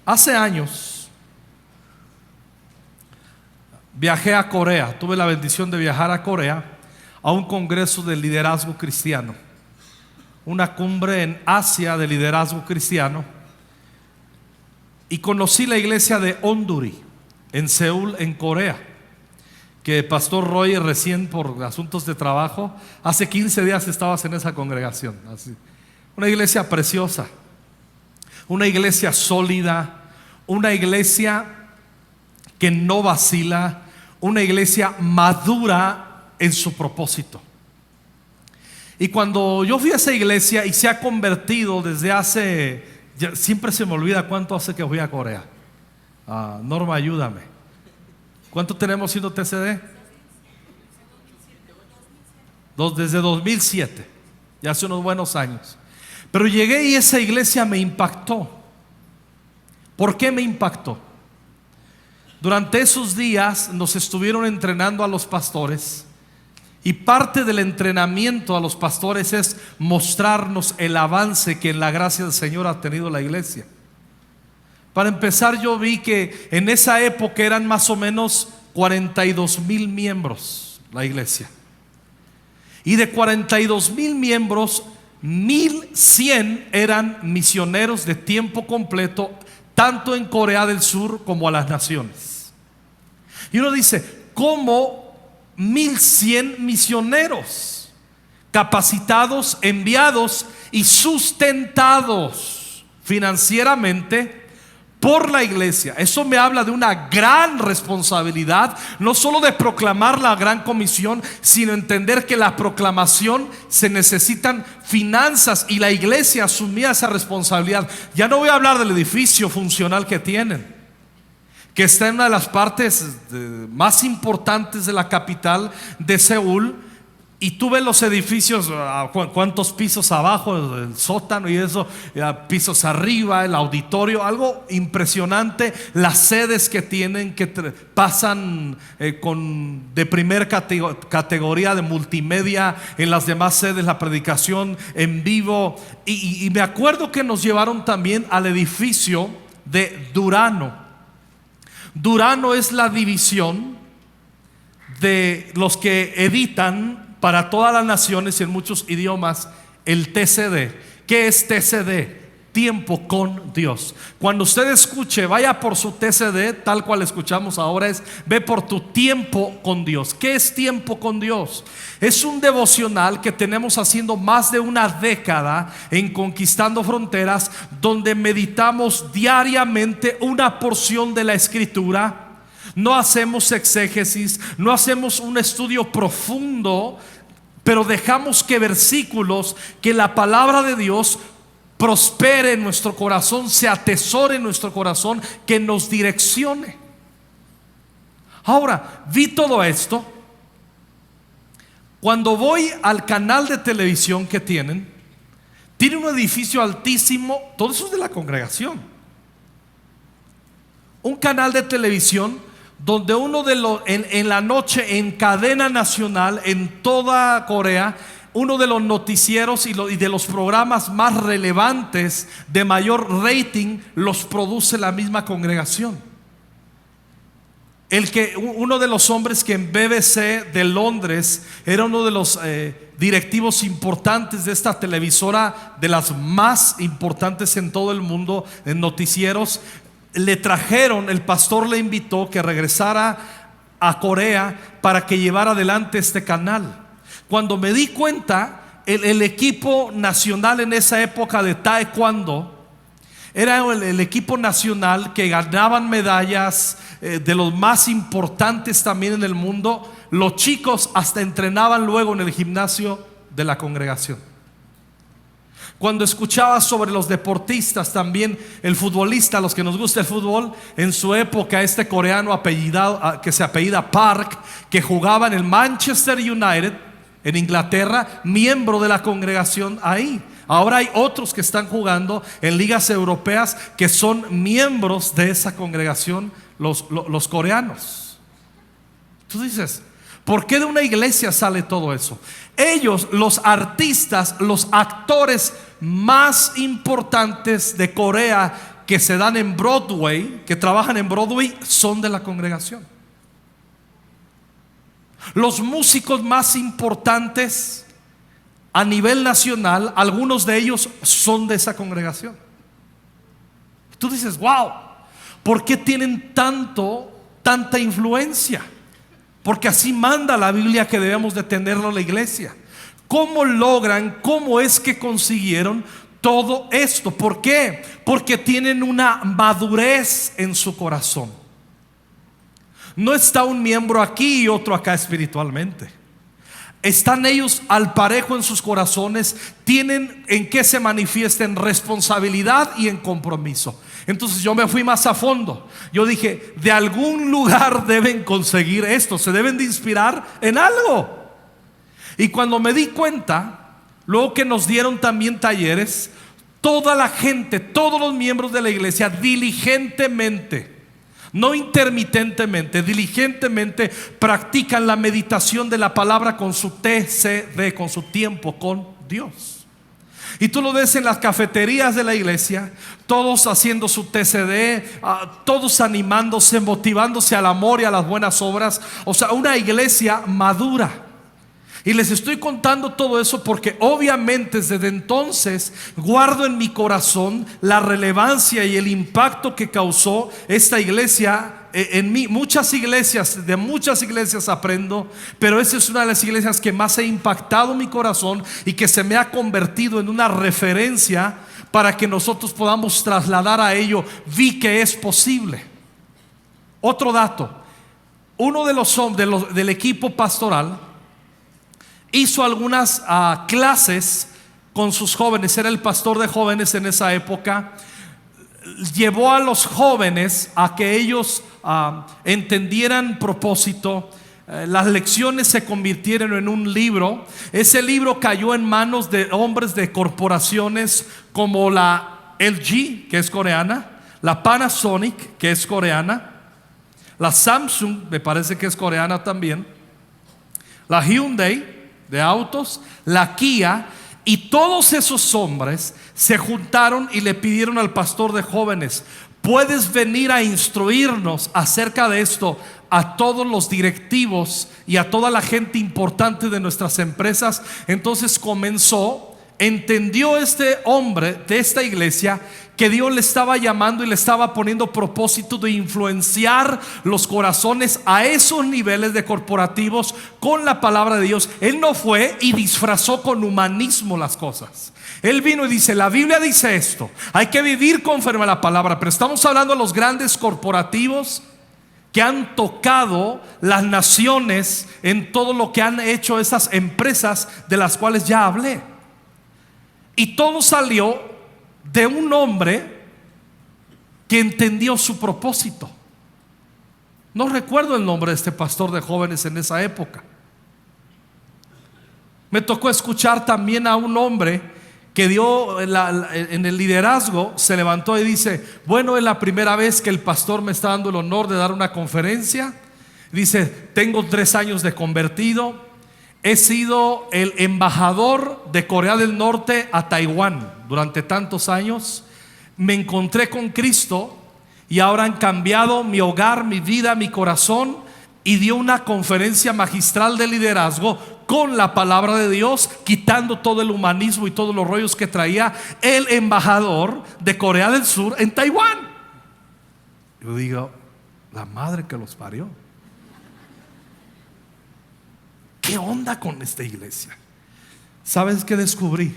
Hace años viajé a Corea, tuve la bendición de viajar a Corea a un congreso de liderazgo cristiano, una cumbre en Asia de liderazgo cristiano, y conocí la iglesia de Onduri en Seúl, en Corea, que Pastor Roy recién por asuntos de trabajo, hace 15 días estabas en esa congregación. Así. Una iglesia preciosa, una iglesia sólida, una iglesia que no vacila, una iglesia madura en su propósito. Y cuando yo fui a esa iglesia, y se ha convertido desde hace, siempre se me olvida cuánto hace que fui a Corea. Norma, ayúdame. ¿Cuánto tenemos siendo TCD? Desde 2007, ya hace unos buenos años. Pero llegué y esa iglesia me impactó. ¿Por qué me impactó? Durante esos días nos estuvieron entrenando a los pastores, y parte del entrenamiento a los pastores es mostrarnos el avance que en la gracia del Señor ha tenido la iglesia. Para empezar, yo vi que en esa época eran más o menos 42,000 miembros la iglesia, y de 42,000 miembros, 1,100 eran misioneros de tiempo completo, tanto en Corea del Sur como a las naciones. Y uno dice, ¿cómo 1,100 misioneros capacitados, enviados y sustentados financieramente por la iglesia? Eso me habla de una gran responsabilidad, no solo de proclamar la gran comisión, sino entender que la proclamación se necesitan finanzas, y la iglesia asumía esa responsabilidad. Ya no voy a hablar del edificio funcional que tienen, que está en una de las partes más importantes de la capital de Seúl. Y tú ves los edificios, cuántos pisos abajo, el sótano y eso, pisos arriba, el auditorio, algo impresionante. Las sedes que tienen, que pasan de primer categoría de multimedia. En las demás sedes la predicación en vivo. Y me acuerdo que nos llevaron también al edificio de Durano. Durano es la división de los que editan para todas las naciones y en muchos idiomas el TCD. ¿Qué es TCD? Tiempo con Dios. Cuando usted escuche, vaya por su TCD, tal cual escuchamos ahora, es ve por tu tiempo con Dios. ¿Qué es tiempo con Dios? Es un devocional que tenemos haciendo más de una década en Conquistando Fronteras, donde meditamos diariamente una porción de la Escritura. No hacemos exégesis, no hacemos un estudio profundo, pero dejamos que versículos, que la palabra de Dios prospere en nuestro corazón, se atesore en nuestro corazón, que nos direccione. Ahora, vi todo esto. Cuando voy al canal de televisión que tiene un edificio altísimo, todo eso es de la congregación. Un canal de televisión donde uno de los en la noche, en cadena nacional en toda Corea, uno de los noticieros y de los programas más relevantes, de mayor rating, los produce la misma congregación. Uno de los hombres que en BBC de Londres era uno de los directivos importantes de esta televisora, de las más importantes en todo el mundo en noticieros, le trajeron, el pastor le invitó que regresara a Corea para que llevara adelante este canal. Cuando me di cuenta, el equipo nacional en esa época de taekwondo era el equipo nacional que ganaban medallas, de los más importantes también en el mundo. Los chicos hasta entrenaban luego en el gimnasio de la congregación. Cuando escuchaba sobre los deportistas, también el futbolista, los que nos gusta el fútbol, en su época este coreano apellidado, que se apellida Park, que jugaba en el Manchester United en Inglaterra, miembro de la congregación ahí. Ahora hay otros que están jugando en ligas europeas que son miembros de esa congregación, los coreanos. Tú dices, ¿por qué de una iglesia sale todo eso? Ellos, los artistas, los actores más importantes de Corea, que se dan en Broadway, que trabajan en Broadway, son de la congregación. Los músicos más importantes a nivel nacional, algunos de ellos son de esa congregación. Tú dices, wow, ¿por qué tienen tanta influencia? Porque así manda la Biblia que debemos de tenerlo la iglesia. ¿Cómo logran, cómo es que consiguieron todo esto? ¿Por qué? Porque tienen una madurez en su corazón. No está un miembro aquí y otro acá espiritualmente. Están ellos al parejo en sus corazones. Tienen en qué se manifiesta, en responsabilidad y en compromiso. Entonces yo me fui más a fondo. Yo dije, de algún lugar deben conseguir esto. Se deben de inspirar en algo. Y cuando me di cuenta, luego que nos dieron también talleres, toda la gente, todos los miembros de la iglesia, diligentemente, no intermitentemente, diligentemente practican la meditación de la palabra con su TCD, con su tiempo con Dios. Y tú lo ves en las cafeterías de la iglesia, todos haciendo su TCD, todos animándose, motivándose al amor y a las buenas obras. O sea, una iglesia madura. Y les estoy contando todo eso porque obviamente desde entonces guardo en mi corazón la relevancia y el impacto que causó esta iglesia en mí. De muchas iglesias aprendo, pero esa es una de las iglesias que más ha impactado mi corazón y que se me ha convertido en una referencia para que nosotros podamos trasladar a ello. Vi que es posible. Otro dato: uno de los hombres del equipo pastoral hizo algunas clases con sus jóvenes. Era el pastor de jóvenes en esa época. Llevó a los jóvenes a que ellos entendieran propósito. Las lecciones se convirtieron en un libro. Ese libro cayó en manos de hombres de corporaciones como la LG, que es coreana, la Panasonic, que es coreana, la Samsung, me parece que es coreana también, la Hyundai de autos, la Kia. Y todos esos hombres se juntaron y le pidieron al pastor de jóvenes: ¿puedes venir a instruirnos acerca de esto a todos los directivos y a toda la gente importante de nuestras empresas? Entonces entendió este hombre de esta iglesia que Dios le estaba llamando y le estaba poniendo propósito de influenciar los corazones a esos niveles de corporativos con la palabra de Dios. Él no fue y disfrazó con humanismo las cosas. Él vino y dice: la Biblia dice esto, hay que vivir conforme a la palabra. Pero estamos hablando de los grandes corporativos que han tocado las naciones en todo lo que han hecho esas empresas de las cuales ya hablé. Y todo salió de un hombre que entendió su propósito. No recuerdo el nombre de este pastor de jóvenes en esa época. Me tocó escuchar también a un hombre que dio en el liderazgo, se levantó y dice: bueno, es la primera vez que el pastor me está dando el honor de dar una conferencia. Dice: tengo 3 años de convertido. He sido el embajador de Corea del Norte a Taiwán durante tantos años. Me encontré con Cristo y ahora han cambiado mi hogar, mi vida, mi corazón. Y dio una conferencia magistral de liderazgo con la palabra de Dios, quitando todo el humanismo y todos los rollos que traía el embajador de Corea del Sur en Taiwán. Yo digo: la madre que los parió. ¿Qué onda con esta iglesia? ¿Sabes qué descubrí?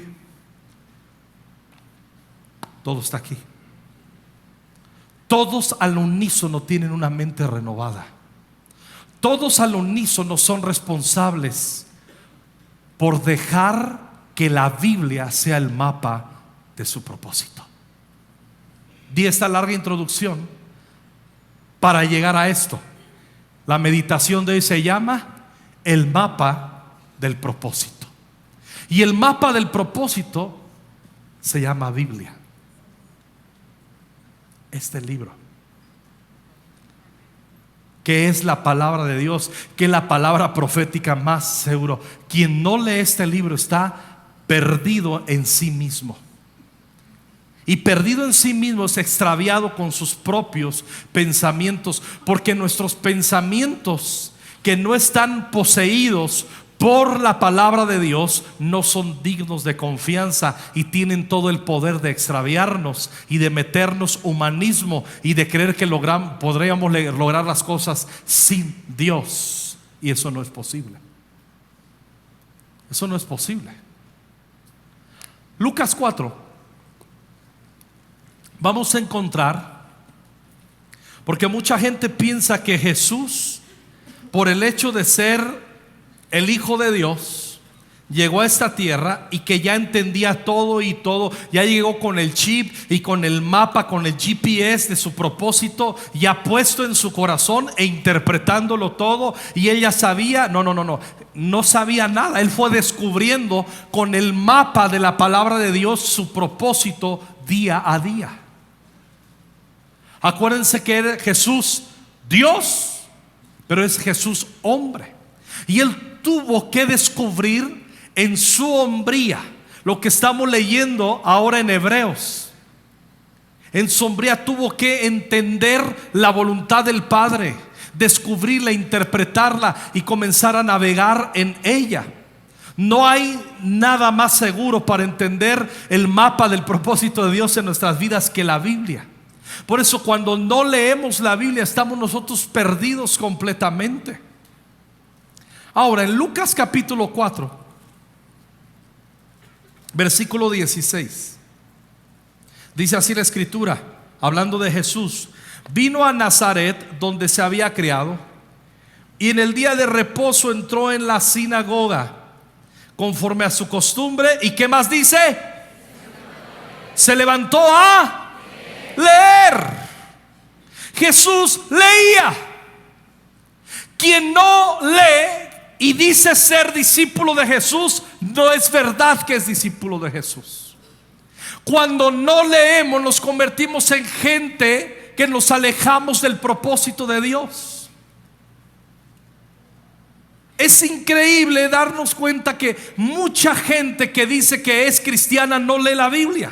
Todo está aquí. Todos al unísono tienen una mente renovada. Todos al unísono son responsables por dejar que la Biblia sea el mapa de su propósito. Di esta larga introducción para llegar a esto. La meditación de hoy se llama el mapa del propósito. Y el mapa del propósito se llama Biblia. Este libro, que es la palabra de Dios, que es la palabra profética más seguro. Quien no lee este libro está perdido en sí mismo. y perdido en sí mismo es extraviado con sus propios pensamientos, porque nuestros pensamientos que no están poseídos por la palabra de Dios no son dignos de confianza y tienen todo el poder de extraviarnos y de meternos humanismo y de creer que podríamos lograr las cosas sin Dios, y eso no es posible. Eso no es posible. Lucas 4 vamos a encontrar, porque mucha gente piensa que Jesús, por el hecho de ser el Hijo de Dios, llegó a esta tierra y que ya entendía todo y todo, ya llegó con el chip y con el mapa, con el GPS de su propósito ya puesto en su corazón e interpretándolo todo, y él ya sabía. No sabía nada. Él fue descubriendo con el mapa de la palabra de Dios su propósito día a día. Acuérdense que era Jesús Dios, pero es Jesús hombre, y él tuvo que descubrir en su hombría lo que estamos leyendo ahora en Hebreos. En su hombría tuvo que entender la voluntad del Padre, descubrirla, interpretarla y comenzar a navegar en ella. No hay nada más seguro para entender el mapa del propósito de Dios en nuestras vidas que la Biblia. Por eso cuando no leemos la Biblia estamos nosotros perdidos completamente. Ahora, en Lucas capítulo 4, versículo 16, dice así la escritura, hablando de Jesús: vino a Nazaret, donde se había criado, y en el día de reposo entró en la sinagoga conforme a su costumbre. ¿Y qué más dice? Se levantó a leer. Jesús leía. Quien no lee y dice ser discípulo de Jesús, no es verdad que es discípulo de Jesús. Cuando no leemos, nos convertimos en gente que nos alejamos del propósito de Dios. Es increíble darnos cuenta que mucha gente que dice que es cristiana no lee la Biblia,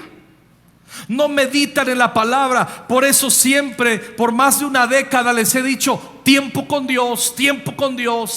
no meditan en la palabra. Por eso siempre, por más de una década, les he dicho: tiempo con Dios,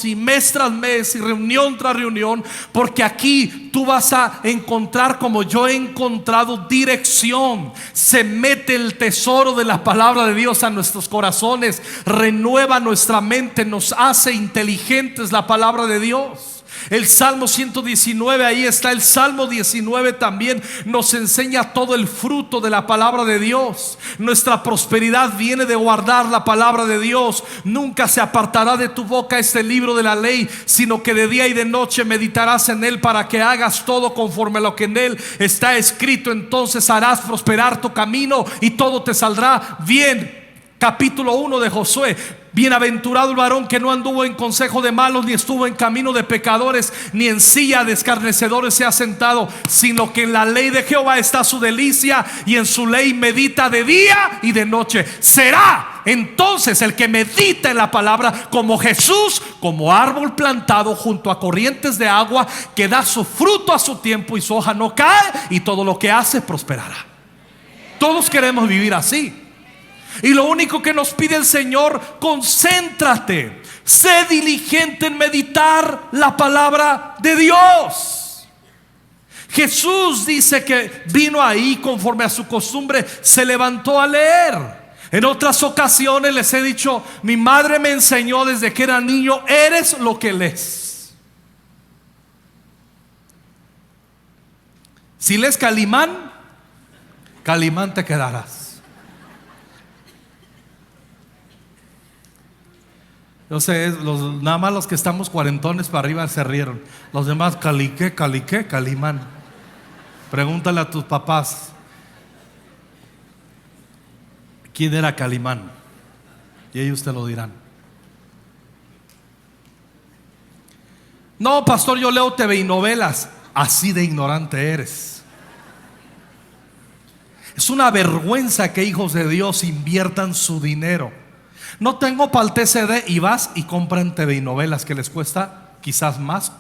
y mes tras mes, y reunión tras reunión, porque aquí tú vas a encontrar, como yo he encontrado, dirección. Se mete el tesoro de la palabra de Dios a nuestros corazones, renueva nuestra mente, nos hace inteligentes la palabra de Dios. El Salmo 119, ahí está el Salmo 19 también, nos enseña todo el fruto de la palabra de Dios. Nuestra prosperidad viene de guardar la palabra de Dios. Nunca se apartará de tu boca este libro de la ley, sino que de día y de noche meditarás en él, para que hagas todo conforme a lo que en él está escrito. Entonces harás prosperar tu camino y todo te saldrá bien. Capítulo 1 de Josué: bienaventurado el varón que no anduvo en consejo de malos, ni estuvo en camino de pecadores, ni en silla de escarnecedores se ha sentado, sino que en la ley de Jehová está su delicia, y en su ley medita de día y de noche. Será entonces el que medita en la palabra como Jesús, como árbol plantado junto a corrientes de agua, que da su fruto a su tiempo y su hoja no cae, y todo lo que hace prosperará. Todos queremos vivir así. Y lo único que nos pide el Señor: concéntrate, sé diligente en meditar la palabra de Dios. Jesús dice que vino ahí conforme a su costumbre, se levantó a leer. En otras ocasiones les he dicho: mi madre me enseñó desde que era niño: eres lo que lees. Si lees Calimán, Calimán te quedarás. Yo sé, nada más los que estamos cuarentones para arriba se rieron. Los demás: Caliqué, Calimán. Pregúntale a tus papás quién era Calimán, y ellos te lo dirán. No, pastor, yo leo TV y novelas. Así de ignorante eres. Es una vergüenza que hijos de Dios inviertan su dinero. No tengo para el TCD, y vas y compran TV y novelas que les cuesta quizás más.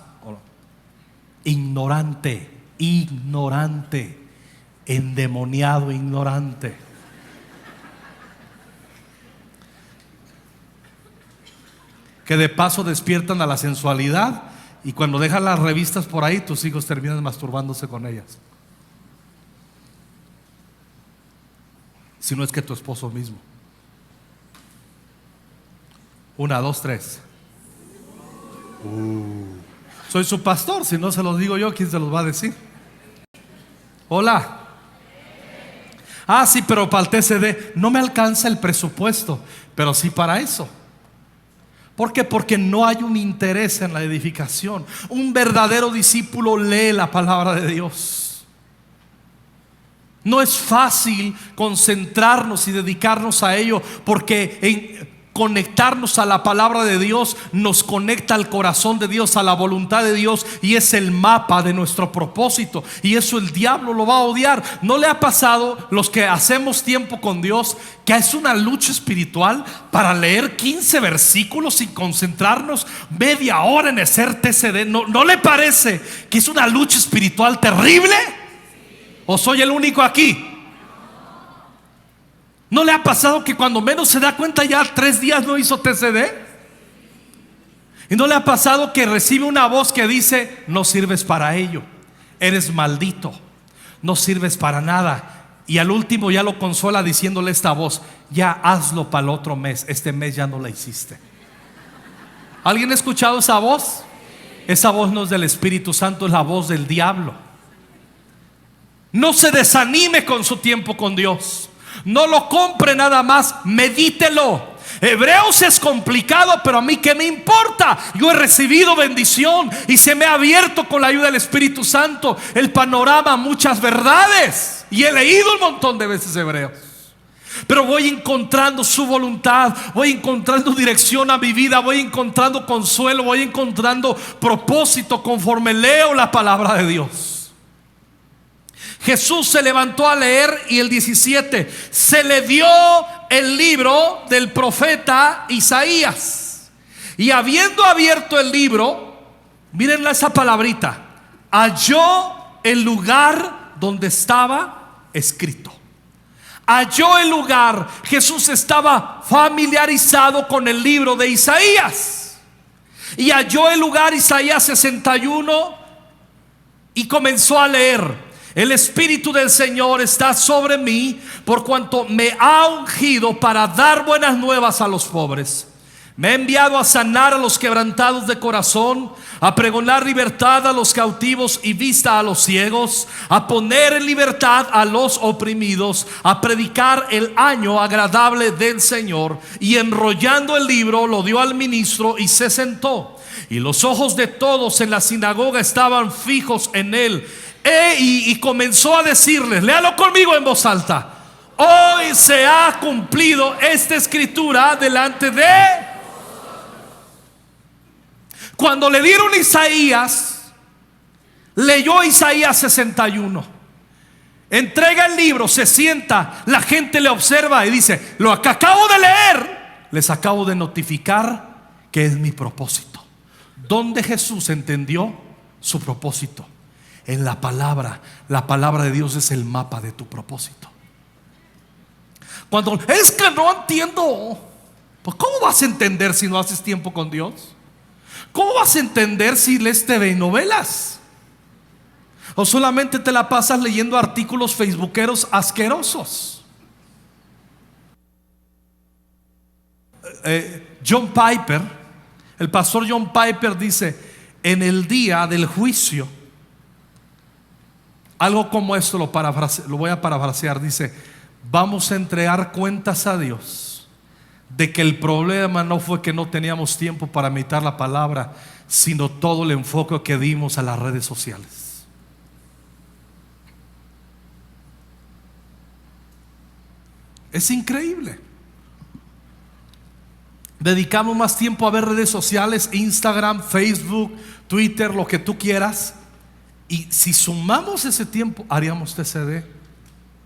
Ignorante. endemoniado, ignorante. Que de paso despiertan a la sensualidad, y cuando dejan las revistas por ahí, tus hijos terminan masturbándose con ellas. Si no es que tu esposo mismo. 1, 2, 3. Soy su pastor, si no se los digo yo, ¿quién se los va a decir? Hola. Ah, sí, pero para el TCD no me alcanza el presupuesto, pero sí para eso. ¿Por qué? Porque no hay un interés en la edificación. Un verdadero discípulo lee la palabra de Dios. No es fácil concentrarnos y dedicarnos a ello, porque conectarnos a la palabra de Dios nos conecta al corazón de Dios, a la voluntad de Dios, y es el mapa de nuestro propósito. Y eso el diablo lo va a odiar. ¿No le ha pasado, los que hacemos tiempo con Dios, que es una lucha espiritual para leer 15 versículos y concentrarnos media hora en hacer TCD? ¿No le parece que es una lucha espiritual terrible? ¿O soy el único aquí? ¿No le ha pasado que cuando menos se da cuenta ya 3 días no hizo TCD? ¿Y no le ha pasado que recibe una voz que dice: no sirves para ello, eres maldito, no sirves para nada? Y al último ya lo consuela diciéndole esta voz: ya hazlo para el otro mes, este mes ya no la hiciste. ¿Alguien ha escuchado esa voz? Esa voz no es del Espíritu Santo, es la voz del diablo. No se desanime con su tiempo con Dios. No lo compre nada más, medítelo. Hebreos es complicado, pero a mí qué me importa. Yo he recibido bendición y se me ha abierto con la ayuda del Espíritu Santo el panorama a muchas verdades, y he leído un montón de veces Hebreos. Pero voy encontrando su voluntad, voy encontrando dirección a mi vida, voy encontrando consuelo, voy encontrando propósito conforme leo la palabra de Dios. Jesús se levantó a leer, y el 17 se le dio el libro del profeta Isaías, y habiendo abierto el libro, miren esa palabrita, halló el lugar donde estaba escrito. Halló el lugar. Jesús estaba familiarizado con el libro de Isaías, y halló el lugar, Isaías 61, y comenzó a leer: el Espíritu del Señor está sobre mí, por cuanto me ha ungido para dar buenas nuevas a los pobres. Me ha enviado a sanar a los quebrantados de corazón, a pregonar libertad a los cautivos y vista a los ciegos, a poner en libertad a los oprimidos, a predicar el año agradable del Señor. Y enrollando el libro lo dio al ministro y se sentó. Y los ojos de todos en la sinagoga estaban fijos en él. Y comenzó a decirles, léalo conmigo en voz alta: hoy se ha cumplido esta escritura delante de. Cuando le dieron Isaías, leyó Isaías 61, entrega el libro, se sienta, la gente le observa y dice: lo que acabo de leer, les acabo de notificar que es mi propósito. ¿Dónde Jesús entendió su propósito? En la palabra. La palabra de Dios es el mapa de tu propósito. Cuando es que no entiendo, pues ¿cómo vas a entender si no haces tiempo con Dios? ¿Cómo vas a entender si lees TV y novelas? ¿O solamente te la pasas leyendo artículos facebookeros asquerosos? John Piper, el pastor John Piper dice: en el día del juicio, algo como esto lo voy a parafrasear. Dice: vamos a entregar cuentas a Dios de que el problema no fue que no teníamos tiempo para meditar la palabra, sino todo el enfoque que dimos a las redes sociales. Es increíble. Dedicamos más tiempo a ver redes sociales, Instagram, Facebook, Twitter, lo que tú quieras. Y si sumamos ese tiempo, haríamos TCD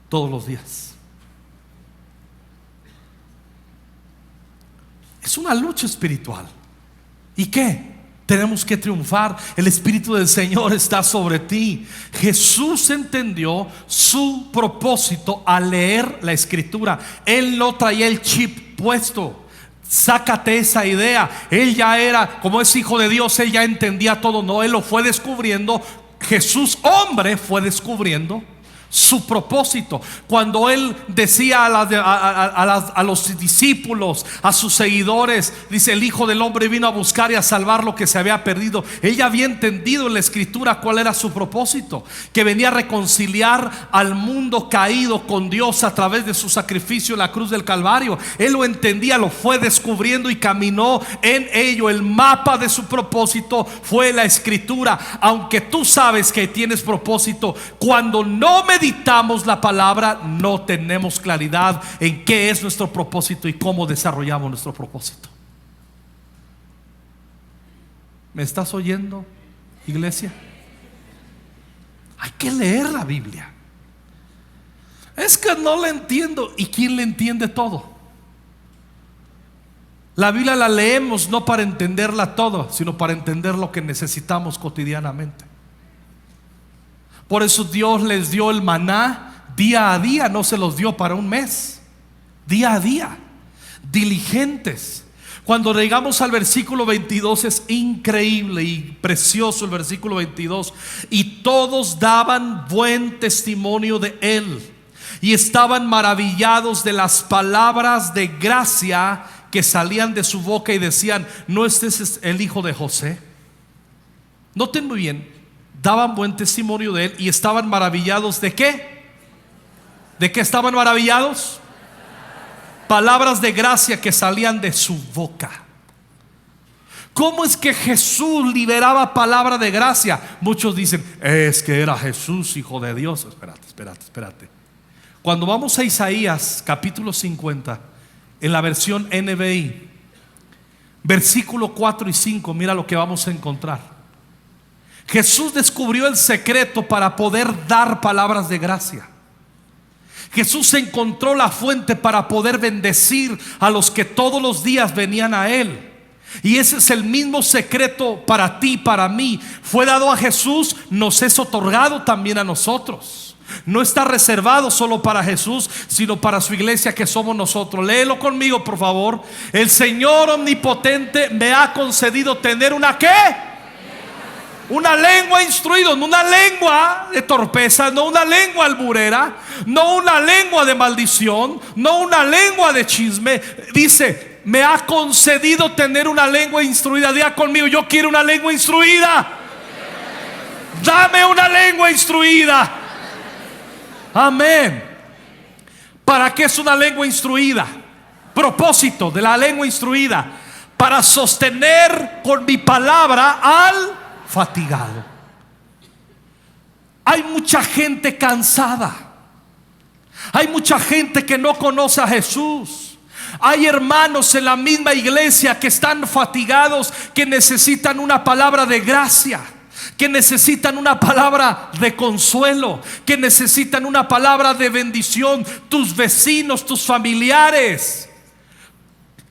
todos los días. Es una lucha espiritual. ¿Y qué? Tenemos que triunfar. El Espíritu del Señor está sobre ti. Jesús entendió su propósito al leer la Escritura. Él no traía el chip puesto. Sácate esa idea. Él ya era, como es hijo de Dios, él ya entendía todo. No, él lo fue descubriendo. Jesús, hombre, fue descubriendo su propósito. Cuando él decía a los discípulos, a sus seguidores, dice: el Hijo del Hombre vino a buscar y a salvar lo que se había perdido. Él ya había entendido en la Escritura cuál era su propósito, que venía a reconciliar al mundo caído con Dios a través de su sacrificio en la cruz del Calvario. Él lo entendía, lo fue descubriendo y caminó en ello. El mapa de su propósito fue la Escritura. Aunque tú sabes que tienes propósito, cuando no meditamos la palabra, no tenemos claridad en qué es nuestro propósito y cómo desarrollamos nuestro propósito. ¿Me estás oyendo, iglesia? Hay que leer la Biblia. Es que no la entiendo. ¿Y quién le entiende todo? La Biblia la leemos no para entenderla todo, sino para entender lo que necesitamos cotidianamente. Por eso Dios les dio el maná día a día, no se los dio para un mes, día a día, diligentes. Cuando llegamos al versículo 22, es increíble y precioso el versículo 22. Y todos daban buen testimonio de él, y estaban maravillados de las palabras de gracia que salían de su boca, y decían: ¿no este es el hijo de José? Noten muy bien, daban buen testimonio de él y estaban maravillados. ¿De qué? ¿De qué estaban maravillados? Palabras de gracia que salían de su boca. ¿Cómo es que Jesús liberaba palabra de gracia? Muchos dicen: es que era Jesús, hijo de Dios. Espérate. Cuando vamos a Isaías capítulo 50, en la versión NBI, versículo 4 y 5, mira lo que vamos a encontrar. Jesús descubrió el secreto para poder dar palabras de gracia. Jesús encontró la fuente para poder bendecir a los que todos los días venían a él. Y ese es el mismo secreto para ti, para mí. Fue dado a Jesús, nos es otorgado también a nosotros. No está reservado solo para Jesús, sino para su iglesia, que somos nosotros. Léelo conmigo, por favor. El Señor omnipotente me ha concedido tener una ¿qué? Una lengua instruida, no una lengua de torpeza, no una lengua alburera, no una lengua de maldición, no una lengua de chisme. Dice: me ha concedido tener una lengua instruida. Diga conmigo: yo quiero una lengua instruida. Dame una lengua instruida. Amén. ¿Para qué es una lengua instruida? Propósito de la lengua instruida: para sostener con mi palabra al fatigado. Hay mucha gente cansada. Hay mucha gente que no conoce a Jesús. Hay hermanos en la misma iglesia que están fatigados, que necesitan una palabra de gracia, que necesitan una palabra de consuelo, que necesitan una palabra de bendición. Tus vecinos, tus familiares,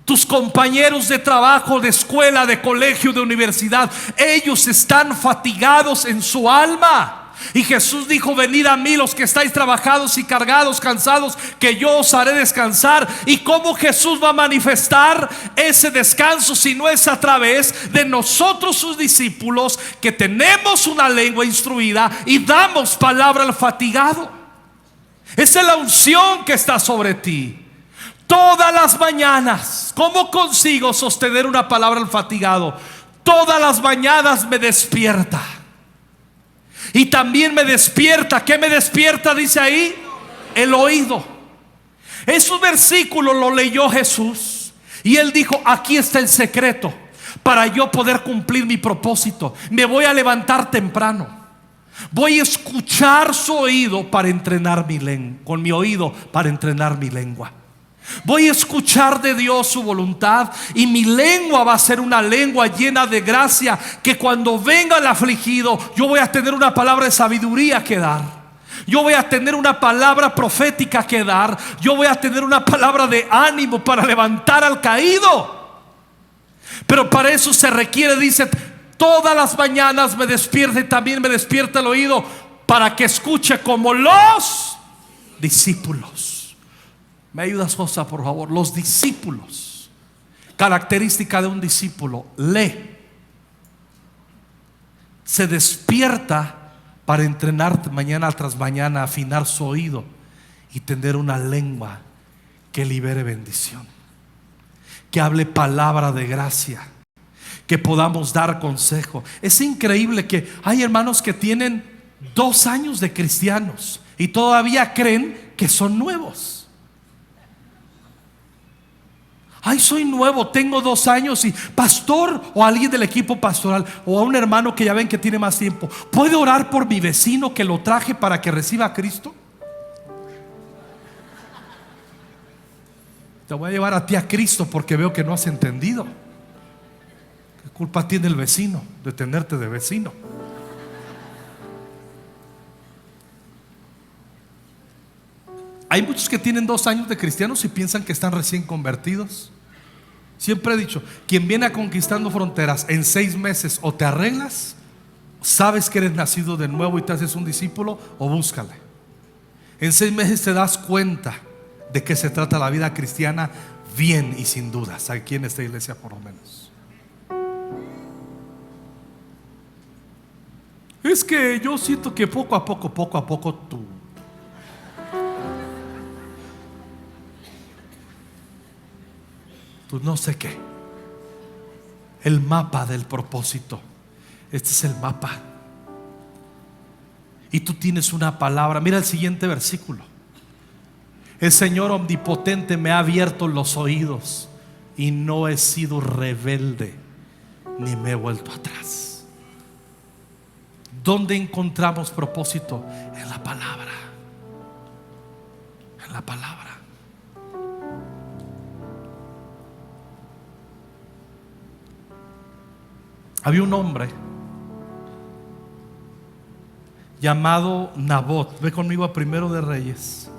tus compañeros de trabajo, de escuela, de colegio, de universidad, ellos están fatigados en su alma. Y Jesús dijo: venid a mí los que estáis trabajados y cargados, cansados, que yo os haré descansar. ¿Y cómo Jesús va a manifestar ese descanso si no es a través de nosotros, sus discípulos, que tenemos una lengua instruida y damos palabra al fatigado? Esa es la unción que está sobre ti. Todas las mañanas, ¿cómo consigo sostener una palabra al fatigado? Todas las mañanas me despierta. Y también me despierta. ¿Qué me despierta? Dice ahí: el oído. Esos versículos los leyó Jesús, y él dijo: aquí está el secreto para yo poder cumplir mi propósito. Me voy a levantar temprano. Voy a escuchar su oído para entrenar mi lengua. Con mi oído para entrenar mi lengua. Voy a escuchar de Dios su voluntad, y mi lengua va a ser una lengua llena de gracia, que cuando venga el afligido, yo voy a tener una palabra de sabiduría que dar. Yo voy a tener una palabra profética que dar. Yo voy a tener una palabra de ánimo para levantar al caído. Pero para eso se requiere, dice, todas las mañanas me despierta y también me despierta el oído para que escuche como los discípulos. ¿Me ayudas, Josa, por favor? Los discípulos. Característica de un discípulo: lee, se despierta para entrenar mañana tras mañana, afinar su oído y tener una lengua que libere bendición, que hable palabra de gracia, que podamos dar consejo. Es increíble que hay hermanos que tienen 2 años de cristianos y todavía creen que son nuevos. Ay, soy nuevo, tengo 2 años y pastor, o alguien del equipo pastoral, o a un hermano que ya ven que tiene más tiempo, ¿puede orar por mi vecino que lo traje para que reciba a Cristo? Te voy a llevar a ti a Cristo porque veo que no has entendido. ¿Qué culpa tiene el vecino de tenerte de vecino? Hay muchos que tienen 2 años de cristianos y piensan que están recién convertidos. Siempre he dicho, quien viene a Conquistando Fronteras en 6 meses, o te arreglas, sabes que eres nacido de nuevo y te haces un discípulo, o búscale. En 6 meses te das cuenta de qué se trata la vida cristiana bien y sin dudas, aquí en esta iglesia por lo menos. Es que yo siento que poco a poco tú no sé qué. El mapa del propósito. Este es el mapa. Y tú tienes una palabra. Mira el siguiente versículo. El Señor omnipotente me ha abierto los oídos y no he sido rebelde ni me he vuelto atrás. ¿Dónde encontramos propósito? En la palabra. En la palabra. Había un hombre llamado Nabot. Ve conmigo a Primero de Reyes.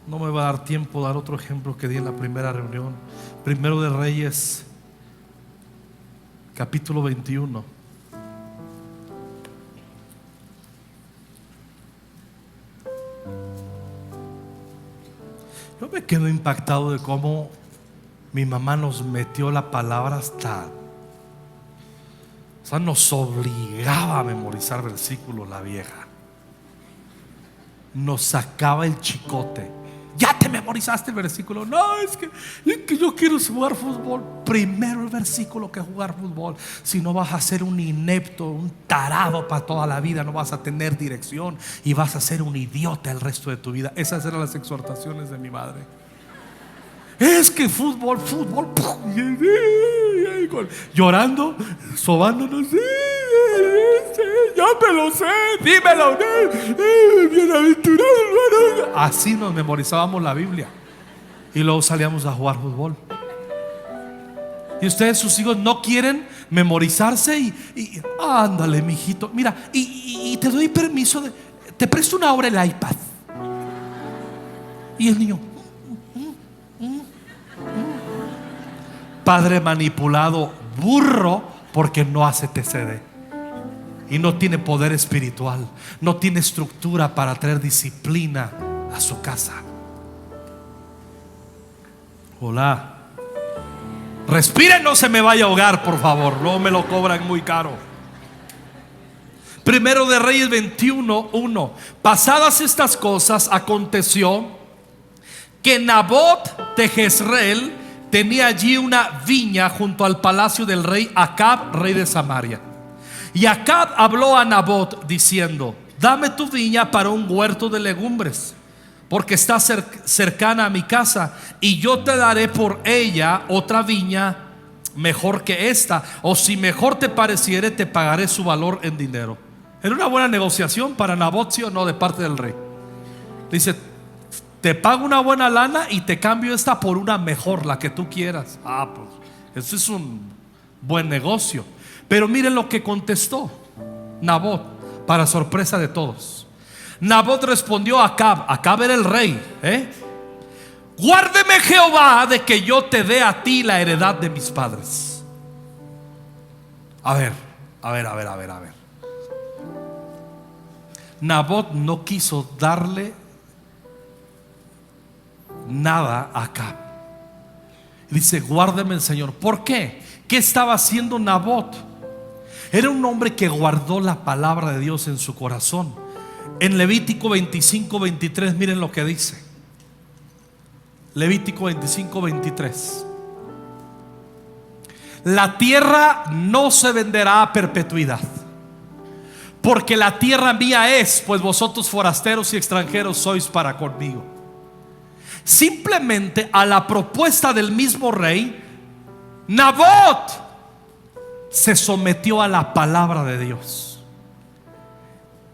No me va a dar tiempo de dar otro ejemplo que di en la primera reunión. Primero de Reyes, capítulo 21. Yo me quedo impactado de cómo mi mamá nos metió la palabra hasta... O sea, nos obligaba a memorizar versículos la vieja. Nos sacaba el chicote. ¿Ya te memorizaste el versículo? No, es que yo quiero jugar fútbol. Primero el versículo que jugar fútbol. Si no, vas a ser un inepto, un tarado para toda la vida. No vas a tener dirección y vas a ser un idiota el resto de tu vida. Esas eran las exhortaciones de mi madre. Es que fútbol, llorando, sobándonos. Ya me lo sé, dímelo. Bienaventurado hermano. Así nos memorizábamos la Biblia y luego salíamos a jugar fútbol. Y ustedes, sus hijos, no quieren memorizarse y ándale, mijito. Mira, y te doy permiso te presto una hora el iPad. Y el niño, padre manipulado, burro, porque no hace TCD y no tiene poder espiritual, no tiene estructura para traer disciplina a su casa. Hola, respiren, no se me vaya a ahogar, por favor, no me lo cobran muy caro. Primero de Reyes 21:1. Pasadas estas cosas, aconteció que Nabot de Jezreel tenía allí una viña junto al palacio del rey Acab, rey de Samaria. Y Acab habló a Nabot diciendo: dame tu viña para un huerto de legumbres, porque está cercana a mi casa, y yo te daré por ella otra viña mejor que esta, o si mejor te pareciere, te pagaré su valor en dinero. Era una buena negociación para Nabot, ¿sí o no? De parte del rey. Dice: te pago una buena lana y te cambio esta por una mejor, la que tú quieras. Pues eso es un buen negocio. Pero miren lo que contestó Nabot, para sorpresa de todos. Nabot respondió a Acab. Acab era el rey, guárdeme Jehová de que yo te dé a ti la heredad de mis padres. A ver. Nabot no quiso darle nada a Acab. Dice: guárdeme el Señor. ¿Por qué? ¿Qué estaba haciendo Nabot? Era un hombre que guardó la palabra de Dios en su corazón. En Levítico 25:23, miren lo que dice. Levítico 25:23: la tierra no se venderá a perpetuidad, porque la tierra mía es, pues vosotros forasteros y extranjeros sois para conmigo. Simplemente a la propuesta del mismo rey, Nabot se sometió a la palabra de Dios.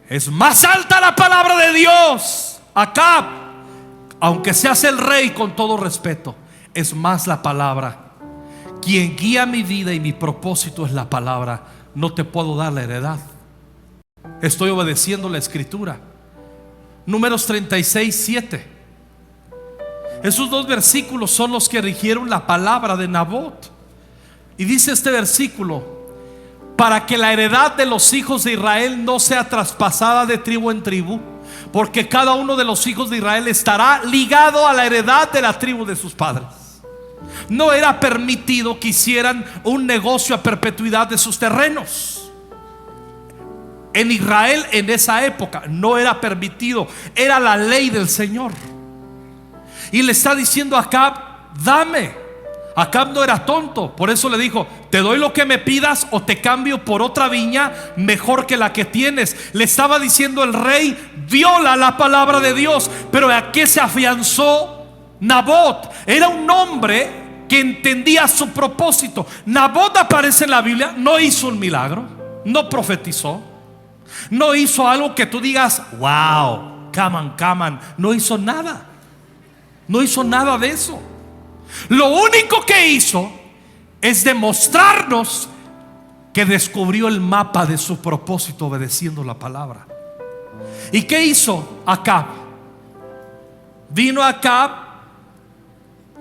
Es más alta la palabra de Dios. Acab, aunque seas el rey, con todo respeto, es más la palabra. Quien guía mi vida y mi propósito es la palabra. No te puedo dar la heredad. Estoy obedeciendo la escritura. Números 36:7. Esos dos versículos son los que rigieron la palabra de Nabot. Y dice este versículo: para que la heredad de los hijos de Israel no sea traspasada de tribu en tribu, porque cada uno de los hijos de Israel estará ligado a la heredad de la tribu de sus padres. No era permitido que hicieran un negocio a perpetuidad de sus terrenos. En Israel en esa época no era permitido, era la ley del Señor. Y le está diciendo a Acab: dame. Acab no era tonto, por eso le dijo: te doy lo que me pidas o te cambio por otra viña mejor que la que tienes. Le estaba diciendo el rey: viola la palabra de Dios. Pero ¿a qué se afianzó Nabot? Era un hombre que entendía su propósito. Nabot aparece en la Biblia, no hizo un milagro, no profetizó, no hizo algo que tú digas: wow, come on. No hizo nada. No hizo nada de eso. Lo único que hizo es demostrarnos que descubrió el mapa de su propósito obedeciendo la palabra. ¿Y qué hizo Acab? Vino Acab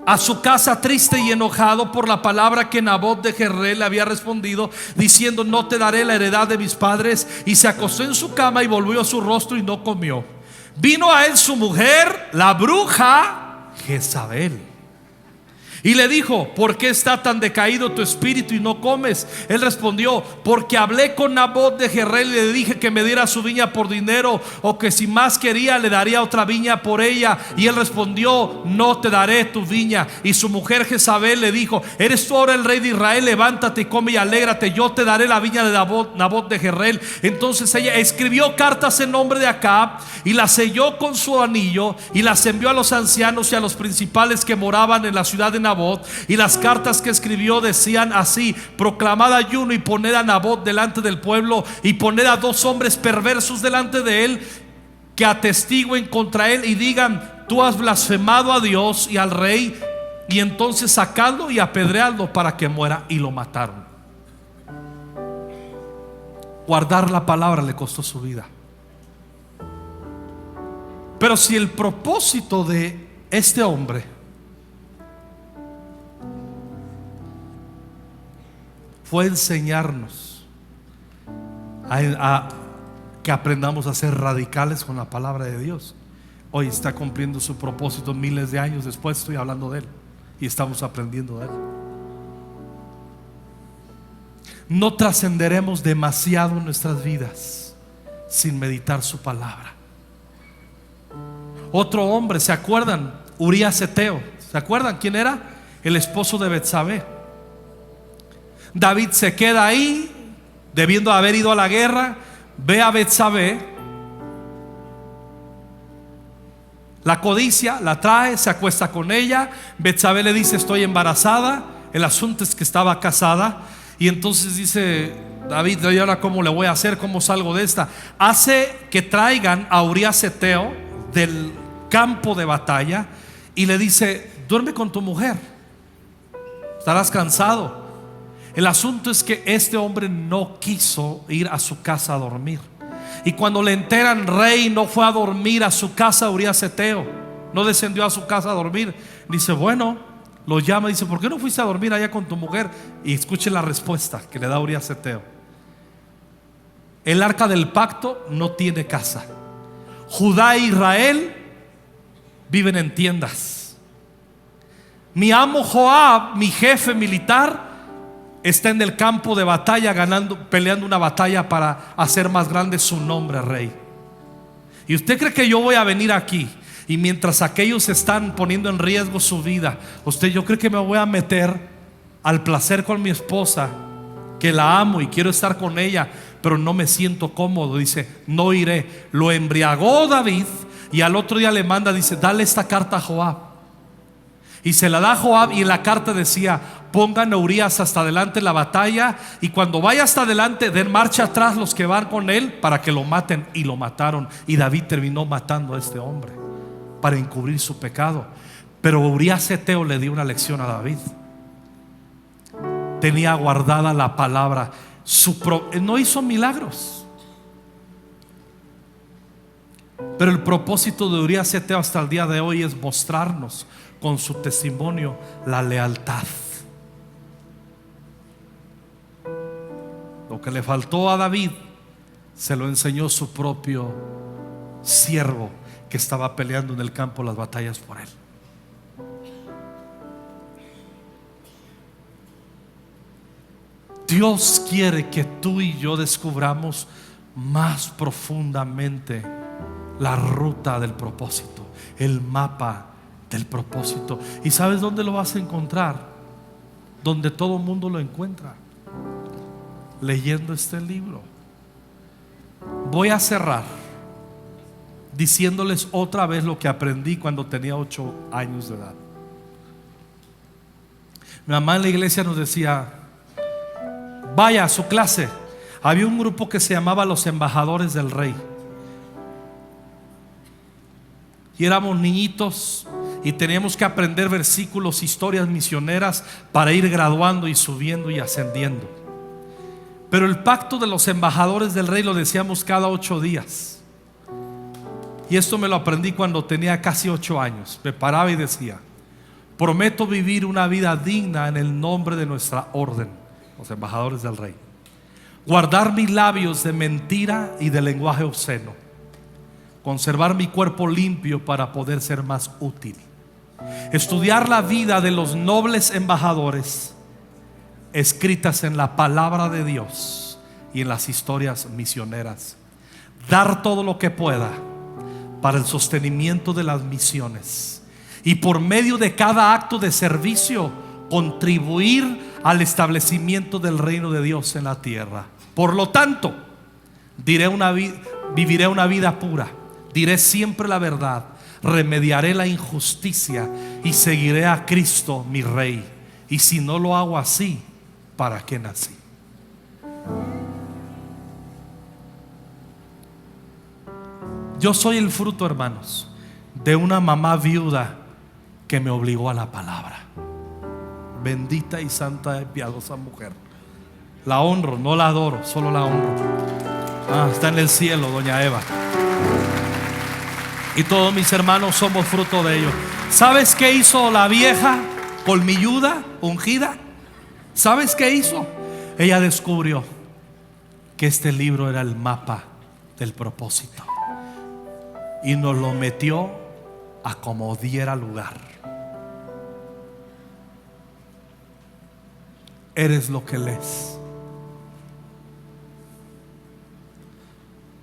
a su casa triste y enojado por la palabra que Nabot de Jezreel le había respondido, diciendo: no te daré la heredad de mis padres. Y se acostó en su cama y volvió su rostro y no comió. Vino a él su mujer, la bruja Jezabel, y le dijo: ¿por qué está tan decaído tu espíritu y no comes? Él respondió: porque hablé con Nabot de Jezreel y le dije que me diera su viña por dinero, o que si más quería le daría otra viña por ella. Y él respondió: no te daré tu viña. Y su mujer Jezabel le dijo: ¿eres tú ahora el rey de Israel? Levántate y come y alégrate, yo te daré la viña de Nabot de Jezreel. Entonces ella escribió cartas en nombre de Acab y las selló con su anillo y las envió a los ancianos y a los principales que moraban en la ciudad de Nabot. Y las cartas que escribió decían así: proclamad ayuno y poned a Nabot delante del pueblo, y poned a 2 hombres perversos delante de él, que atestiguen contra él y digan: tú has blasfemado a Dios y al rey. Y entonces sacadlo y apedreadlo para que muera. Y lo mataron. Guardar la palabra le costó su vida. Pero si el propósito de este hombre fue enseñarnos a que aprendamos a ser radicales con la palabra de Dios, hoy está cumpliendo su propósito. Miles de años después estoy hablando de él y estamos aprendiendo de él. No trascenderemos demasiado en nuestras vidas sin meditar su palabra. Otro hombre, ¿se acuerdan? Urías Eteo. ¿Se acuerdan quién era? El esposo de Betsabé. David se queda ahí, debiendo haber ido a la guerra. Ve a Betsabé, la codicia, la trae, se acuesta con ella. Betsabé le dice: estoy embarazada. El asunto es que estaba casada. Y entonces dice David: ¿y ahora cómo le voy a hacer? ¿Cómo salgo de esta? Hace que traigan a Urías Eteo del campo de batalla y le dice: duerme con tu mujer, estarás cansado. El asunto es que este hombre no quiso ir a su casa a dormir. Y cuando le enteran, rey no fue a dormir a su casa. Urías Eteo no descendió a su casa a dormir. Dice: bueno, Lo llama y dice: ¿por qué no fuiste a dormir allá con tu mujer? Y escuche la respuesta que le da Urías Eteo: el arca del pacto no tiene casa. Judá e Israel viven en tiendas. Mi amo Joab, mi jefe militar, está en el campo de batalla peleando una batalla para hacer más grande su nombre, rey. ¿Y usted cree que yo voy a venir aquí y mientras aquellos están poniendo en riesgo su vida, yo creo que me voy a meter al placer con mi esposa, que la amo y quiero estar con ella, pero no me siento cómodo? Dice: no iré. Lo embriagó David y al otro día le manda, dice: dale esta carta a Joab. Y se la da a Joab, y en la carta decía: pongan a Urías hasta adelante en la batalla, y cuando vaya hasta adelante den marcha atrás los que van con él para que lo maten. Y lo mataron, y David terminó matando a este hombre para encubrir su pecado. Pero Urías Eteo le dio una lección a David. Tenía guardada la palabra. No hizo milagros, pero el propósito de Urías Eteo hasta el día de hoy es mostrarnos con su testimonio la lealtad. Lo que le faltó a David se lo enseñó su propio siervo que estaba peleando en el campo las batallas por él. Dios quiere que tú y yo descubramos más profundamente la ruta del propósito, el mapa del propósito. ¿Y sabes dónde lo vas a encontrar? Donde todo el mundo lo encuentra: leyendo este libro. Voy a cerrar diciéndoles otra vez lo que aprendí cuando tenía 8 años de edad. Mi mamá en la iglesia nos decía: vaya a su clase. Había un grupo que se llamaba los embajadores del rey, y éramos niñitos y teníamos que aprender versículos, historias misioneras para ir graduando y subiendo y ascendiendo. Pero el pacto de los embajadores del rey lo decíamos cada 8 días. Y esto me lo aprendí cuando tenía casi 8 años. Me paraba y decía: prometo vivir una vida digna en el nombre de nuestra orden, los embajadores del rey. Guardar mis labios de mentira y de lenguaje obsceno. Conservar mi cuerpo limpio para poder ser más útil. Estudiar la vida de los nobles embajadores escritas en la palabra de Dios y en las historias misioneras. Dar todo lo que pueda para el sostenimiento de las misiones, y por medio de cada acto de servicio contribuir al establecimiento del reino de Dios en la tierra. Por lo tanto, viviré una vida pura, diré siempre la verdad, remediaré la injusticia y seguiré a Cristo mi Rey. Y si no lo hago así, ¿para qué nací? Yo soy el fruto, hermanos, de una mamá viuda que me obligó a la palabra. Bendita y santa y piadosa mujer. La honro, no la adoro, solo la honro. Está en el cielo doña Eva. Y todos mis hermanos somos fruto de ello. ¿Sabes qué hizo la vieja colmilluda, ungida? ¿Sabes qué hizo? Ella descubrió que este libro era el mapa del propósito, y nos lo metió a como diera lugar. Eres lo que lees.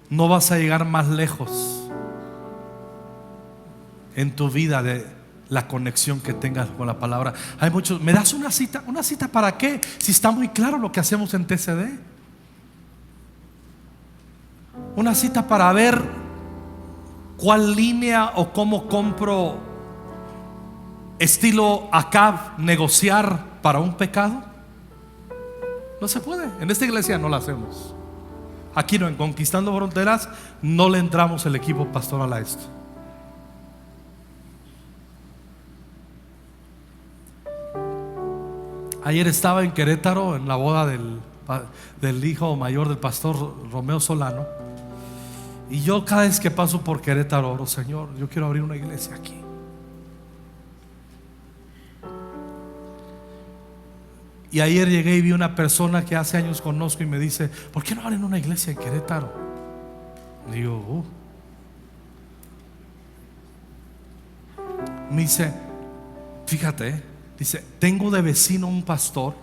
No vas a llegar más lejos en tu vida de la conexión que tengas con la palabra. Hay muchos: ¿me das una cita? ¿Una cita para qué? Si está muy claro lo que hacemos en TCD. Una cita para ver cuál línea o cómo compro estilo Acab, negociar para un pecado. No se puede. En esta iglesia no lo hacemos. Aquí no, en Conquistando Fronteras, no le entramos el equipo pastoral a esto. Ayer estaba en Querétaro en la boda del hijo mayor del pastor Romeo Solano. Y yo cada vez que paso por Querétaro oro: Señor, yo quiero abrir una iglesia aquí. Y ayer llegué y vi una persona que hace años conozco y me dice: ¿por qué no abren una iglesia en Querétaro? Digo, Me dice, fíjate, dice, tengo de vecino un pastor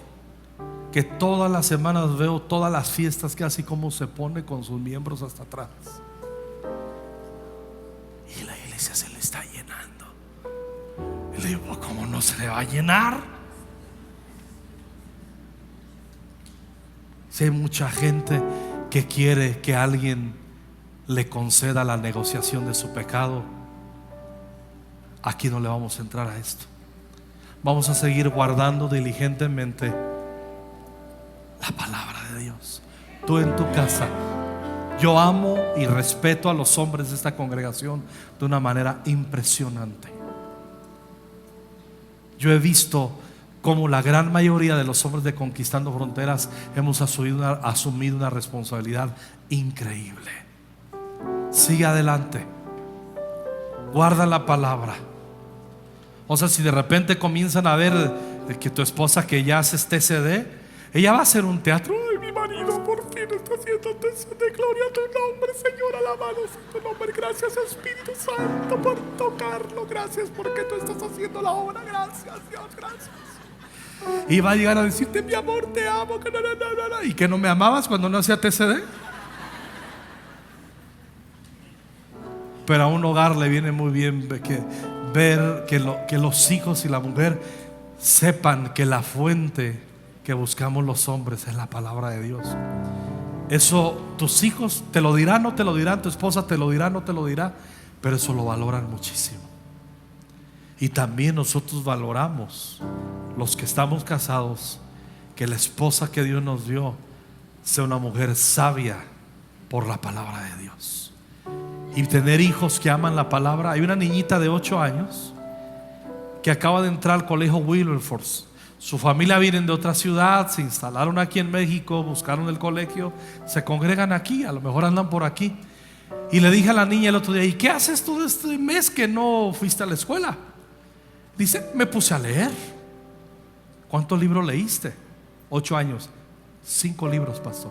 que todas las semanas veo todas las fiestas que así como se pone con sus miembros hasta atrás. Y la iglesia se le está llenando. Y le digo, ¿cómo no se le va a llenar? Si hay mucha gente que quiere que alguien le conceda la negociación de su pecado, aquí no le vamos a entrar a esto. Vamos a seguir guardando diligentemente la palabra de Dios. Tú en tu casa. Yo amo y respeto a los hombres de esta congregación de una manera impresionante. Yo he visto cómo la gran mayoría de los hombres de Conquistando Fronteras hemos asumido una responsabilidad increíble. Sigue adelante, guarda la palabra. O sea, si de repente comienzan a ver que tu esposa que ya hace TCD, ella va a hacer un teatro. Ay, mi marido por fin está haciendo TCD. Gloria a tu nombre, Señor, alabados a tu nombre. Gracias, Espíritu Santo, por tocarlo. Gracias porque tú estás haciendo la obra. Gracias, Dios, gracias. Y va a llegar a decirte: mi amor, te amo. ¿Y que no me amabas cuando no hacía TCD? Pero a un hogar le viene muy bien ver que los hijos y la mujer sepan que la fuente que buscamos los hombres es la palabra de Dios. Eso tus hijos te lo dirán, no te lo dirán, tu esposa te lo dirá, no te lo dirá, pero eso lo valoran muchísimo. Y también nosotros valoramos, los que estamos casados, que la esposa que Dios nos dio sea una mujer sabia por la palabra de Dios. Y tener hijos que aman la palabra. Hay una niñita de 8 años que acaba de entrar al colegio Wilberforce. Su familia viene de otra ciudad, se instalaron aquí en México, buscaron el colegio, se congregan aquí, a lo mejor andan por aquí. Y le dije a la niña el otro día: ¿y qué haces tú este mes que no fuiste a la escuela? Dice: me puse a leer. ¿Cuántos libros leíste? 8 años. 5 libros, pastor.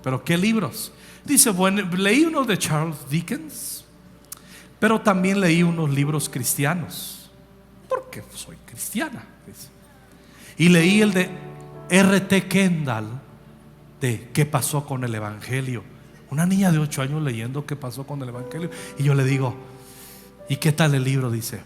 ¿Pero qué libros? Dice: bueno, leí unos de Charles Dickens, pero también leí unos libros cristianos, porque soy cristiana, dice. Y leí el de R.T. Kendall, de ¿qué pasó con el Evangelio? Una niña de 8 años leyendo ¿qué pasó con el Evangelio? Y yo le digo: ¿y qué tal el libro? Dice.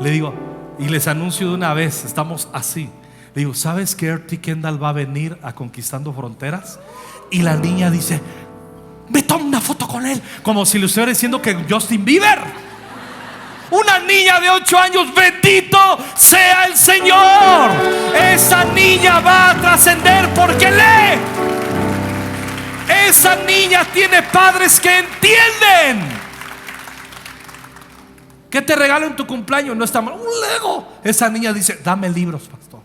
Le digo, y les anuncio de una vez, estamos así. Le digo: ¿sabes que R.T. Kendall va a venir a Conquistando Fronteras? Y la niña dice: me tomo una foto con él, como si le estuviera diciendo que Justin Bieber. Una niña de 8 años, bendito sea el Señor. Esa niña va a trascender porque lee. Esa niña tiene padres que entienden. ¿Qué te regalo en tu cumpleaños? No está mal, un Lego. Esa niña dice: dame libros, pastor.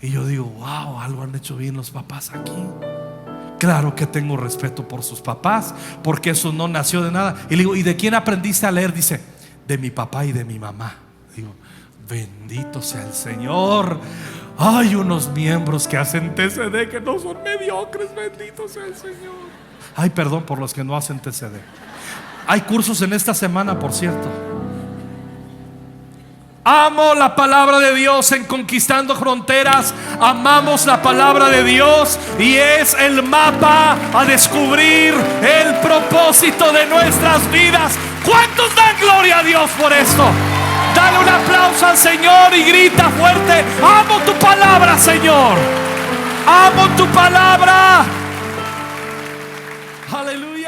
Y yo digo: wow, algo han hecho bien los papás aquí. Claro que tengo respeto por sus papás, porque eso no nació de nada. Y le digo: ¿y de quién aprendiste a leer? Dice: de mi papá y de mi mamá. Digo: bendito sea el Señor. Hay unos miembros que hacen TCD que no son mediocres. Bendito sea el Señor. Ay, perdón por los que no hacen TCD. Hay cursos en esta semana, por cierto. Amo la palabra de Dios en Conquistando Fronteras. Amamos la palabra de Dios y es el mapa a descubrir el propósito de nuestras vidas. ¿Cuántos dan gloria a Dios por esto? Dale un aplauso al Señor y grita fuerte: amo tu palabra, Señor. Amo tu palabra. Aleluya.